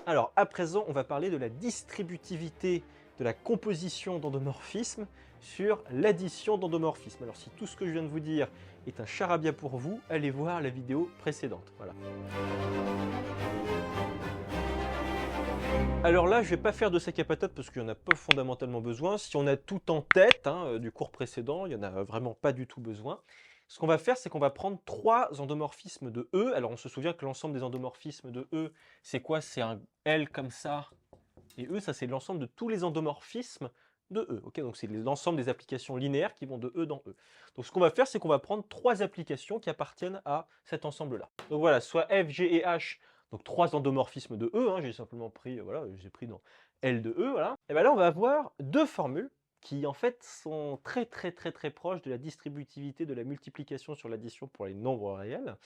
Alors, à présent, on va parler de la distributivité de la composition d'endomorphismes sur l'addition d'endomorphismes. Alors, si tout ce que je viens de vous dire est un charabia pour vous, allez voir la vidéo précédente. Voilà. Alors là, je ne vais pas faire de sac à patates parce qu'il n'y en a pas fondamentalement besoin. Si on a tout en tête du cours précédent, il n'y en a vraiment pas du tout besoin. Ce qu'on va faire, c'est qu'on va prendre 3 endomorphismes de E. Alors on se souvient que l'ensemble des endomorphismes de E, c'est quoi? C'est un L comme ça. Et E, ça c'est l'ensemble de tous les endomorphismes de E. Okay, donc c'est l'ensemble des applications linéaires qui vont de E dans E. Donc ce qu'on va faire, c'est qu'on va prendre 3 applications qui appartiennent à cet ensemble-là. Donc voilà, soit F, G et H, donc 3 endomorphismes de E. J'ai simplement pris, voilà, j'ai pris dans L de E. Voilà. Et bien là, on va avoir 2 formules qui en fait sont très proches de la distributivité de la multiplication sur l'addition pour les nombres réels.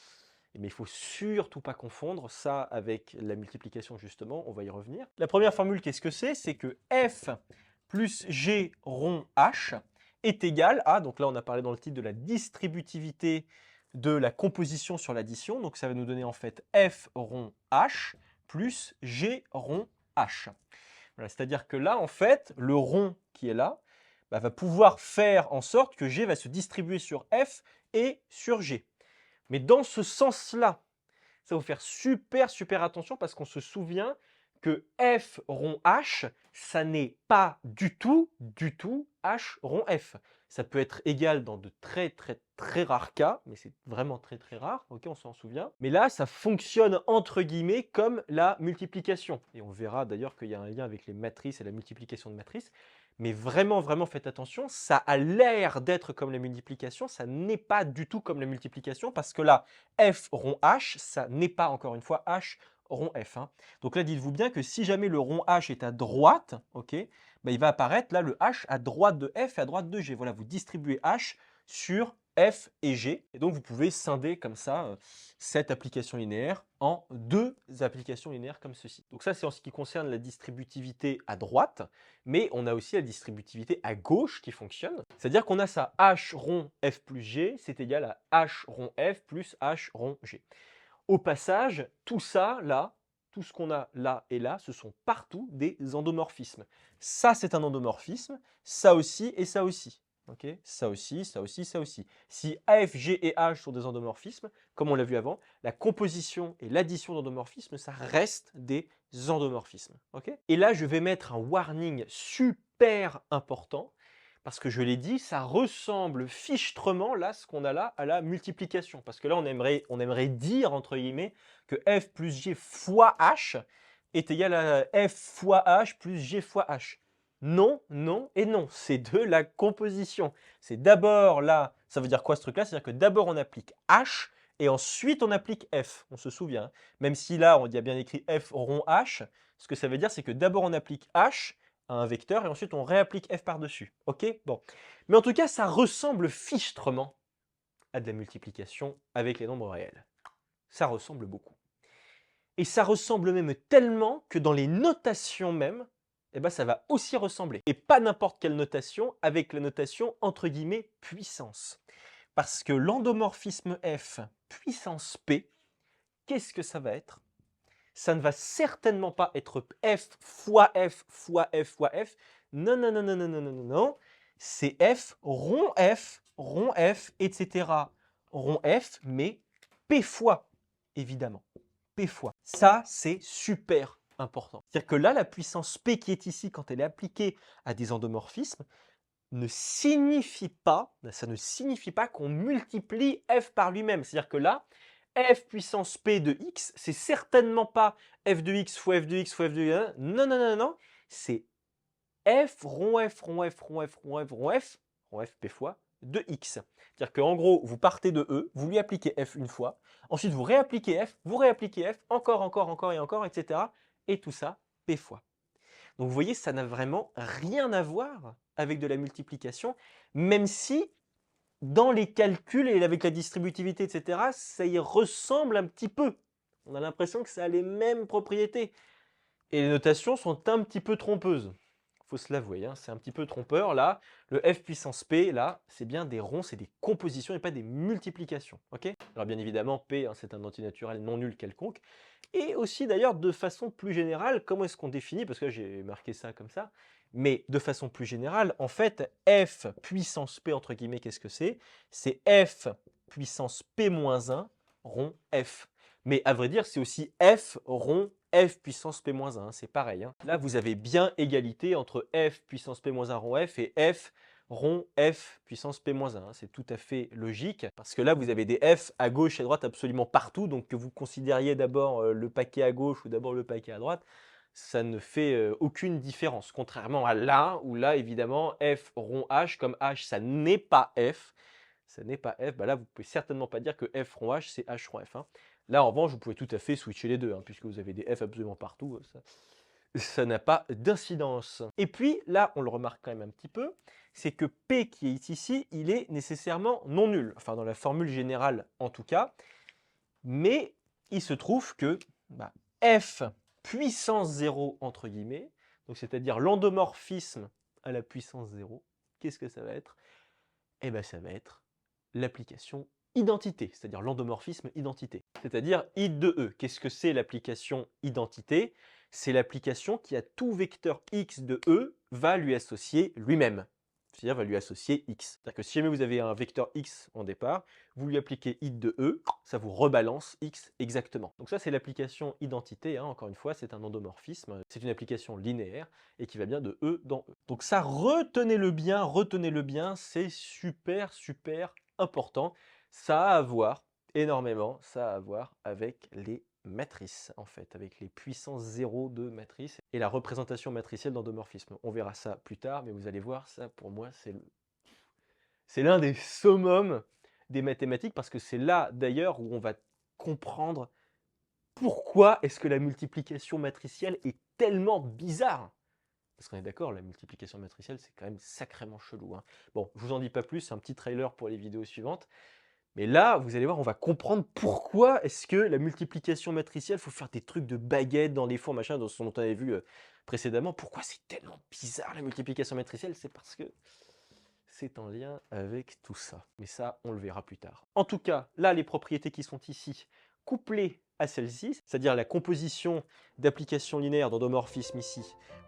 Mais il ne faut surtout pas confondre ça avec la multiplication, justement, on va y revenir. La première formule, qu'est-ce que c'est? C'est que f plus g rond h est égal à, donc là on a parlé dans le titre de la distributivité de la composition sur l'addition, donc ça va nous donner en fait f rond h plus g rond h. Voilà, c'est-à-dire que là, en fait, le rond qui est là va pouvoir faire en sorte que g va se distribuer sur f et sur g. Mais dans ce sens-là, ça va faire super attention parce qu'on se souvient que f rond h, ça n'est pas du tout h rond f. Ça peut être égal dans de très rares cas, mais c'est vraiment très rare, ok, on s'en souvient. Mais là, ça fonctionne entre guillemets comme la multiplication. Et on verra d'ailleurs qu'il y a un lien avec les matrices et la multiplication de matrices. Mais vraiment faites attention, ça a l'air d'être comme la multiplication, ça n'est pas du tout comme la multiplication, parce que là, f rond h, ça n'est pas encore une fois h rond f. Donc là, dites-vous bien que si jamais le rond h est à droite, ok, il va apparaître là le h à droite de f et à droite de g. Voilà, vous distribuez h sur f et g, et donc vous pouvez scinder comme ça cette application linéaire en 2 applications linéaires comme ceci. Donc ça, c'est en ce qui concerne la distributivité à droite, mais on a aussi la distributivité à gauche qui fonctionne. C'est-à-dire qu'on a ça h rond f plus g, c'est égal à h rond f plus h rond g. Au passage, tout ça, là, tout ce qu'on a là et là, ce sont partout des endomorphismes. Ça, c'est un endomorphisme, ça aussi et ça aussi. Okay, ça aussi, ça aussi, ça aussi. Si A, F, G et H sont des endomorphismes, comme on l'a vu avant, la composition et l'addition d'endomorphismes, ça reste des endomorphismes. Okay, et là, je vais mettre un warning super important, parce que je l'ai dit, ça ressemble fichtrement, là, ce qu'on a là, à la multiplication. Parce que là, on aimerait dire, entre guillemets, que f plus g fois h est égal à f fois h plus g fois h. Non, non et non, c'est de la composition. C'est d'abord là, ça veut dire quoi ce truc-là? C'est-à-dire que d'abord on applique h et ensuite on applique f. On se souvient, hein. Même si là on y a bien écrit f rond h, ce que ça veut dire c'est que d'abord on applique h à un vecteur et ensuite on réapplique f par-dessus. Ok? Bon. Mais en tout cas, ça ressemble fichtrement à de la multiplication avec les nombres réels. Ça ressemble beaucoup. Et ça ressemble même tellement que dans les notations même, eh ben, ça va aussi ressembler. Et pas n'importe quelle notation, avec la notation entre guillemets puissance. Parce que l'endomorphisme f puissance p, qu'est-ce que ça va être? Ça ne va certainement pas être f fois f fois f fois f. Non, non, non, non, non, non, non, non, non. C'est f, etc. Rond f, mais p fois, évidemment. P fois. Ça, c'est super important. C'est-à-dire que là, la puissance p qui est ici, quand elle est appliquée à des endomorphismes, ne signifie pas, ça ne signifie pas qu'on multiplie f par lui-même. C'est-à-dire que là, f puissance p de x, c'est certainement pas f de x fois f de x fois f de y. Non, non, non, non, c'est f rond f rond f rond f rond f rond f p fois de x. C'est-à-dire qu'en gros, vous partez de E, vous lui appliquez f une fois, ensuite vous réappliquez f, encore et encore, etc. Et tout ça p fois. Donc vous voyez, ça n'a vraiment rien à voir avec de la multiplication, même si dans les calculs et avec la distributivité, etc., ça y ressemble un petit peu. On a l'impression que ça a les mêmes propriétés. Et les notations sont un petit peu trompeuses. Il faut se l'avouer, hein, c'est un petit peu trompeur. Là, le f puissance p, là, c'est bien des ronds, c'est des compositions et pas des multiplications. Ok? Alors bien évidemment, p, hein, c'est un antinaturel non nul quelconque. Et aussi d'ailleurs, de façon plus générale, comment est-ce qu'on définit? Parce que là, j'ai marqué ça comme ça. Mais de façon plus générale, en fait, f puissance p, entre guillemets, qu'est-ce que c'est? C'est f puissance p-1 rond f. Mais à vrai dire, c'est aussi f rond f puissance p-1, hein, c'est pareil. Hein. Là, vous avez bien égalité entre f puissance p-1 rond f et f rond f puissance p-1. Hein. C'est tout à fait logique, parce que là, vous avez des f à gauche et à droite absolument partout, donc que vous considériez d'abord le paquet à gauche ou d'abord le paquet à droite, ça ne fait aucune différence, contrairement à là, où là, évidemment, f rond h, comme h, ça n'est pas f, ça n'est pas f, bah là, vous pouvez certainement pas dire que f rond h, c'est h rond f. Hein. Là, en revanche, vous pouvez tout à fait switcher les deux, hein, puisque vous avez des f absolument partout, ça n'a pas d'incidence. Et puis, là, on le remarque quand même un petit peu, c'est que P qui est ici, il est nécessairement non nul, enfin dans la formule générale en tout cas, mais il se trouve que bah, f puissance 0, entre guillemets, donc c'est-à-dire l'endomorphisme à la puissance 0, qu'est-ce que ça va être? Eh bien, ça va être l'application identité, c'est-à-dire l'endomorphisme identité. C'est-à-dire id de E. Qu'est-ce que c'est l'application identité? C'est l'application qui a tout vecteur x de E va lui associer lui-même. C'est-à-dire va lui associer x. C'est-à-dire que si jamais vous avez un vecteur x en départ, vous lui appliquez id de E, ça vous rebalance x exactement. Donc ça, c'est l'application identité. Hein. Encore une fois, c'est un endomorphisme. C'est une application linéaire et qui va bien de E dans E. Donc ça, retenez-le bien, c'est super, super important. Ça a à voir énormément, ça a à voir avec les matrices, en fait, avec les puissances 0 de matrice et la représentation matricielle d'endomorphisme. On verra ça plus tard, mais vous allez voir, ça pour moi, c'est l'un des summums des mathématiques, parce que c'est là d'ailleurs où on va comprendre pourquoi est-ce que la multiplication matricielle est tellement bizarre. Parce qu'on est d'accord, la multiplication matricielle, c'est quand même sacrément chelou. Hein. Bon, je vous en dis pas plus, c'est un petit trailer pour les vidéos suivantes. Mais là, vous allez voir, on va comprendre pourquoi est-ce que la multiplication matricielle, il faut faire des trucs de baguettes dans les fours, machin, dont on avait vu précédemment. Pourquoi c'est tellement bizarre la multiplication matricielle? C'est parce que c'est en lien avec tout ça. Mais ça, on le verra plus tard. En tout cas, là, les propriétés qui sont ici, couplées à celle-ci, c'est-à-dire la composition d'applications linéaires d'endomorphisme ici,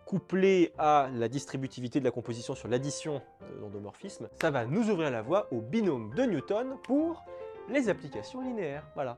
couplée à la distributivité de la composition sur l'addition d'endomorphisme, ça va nous ouvrir la voie au binôme de Newton pour les applications linéaires. Voilà.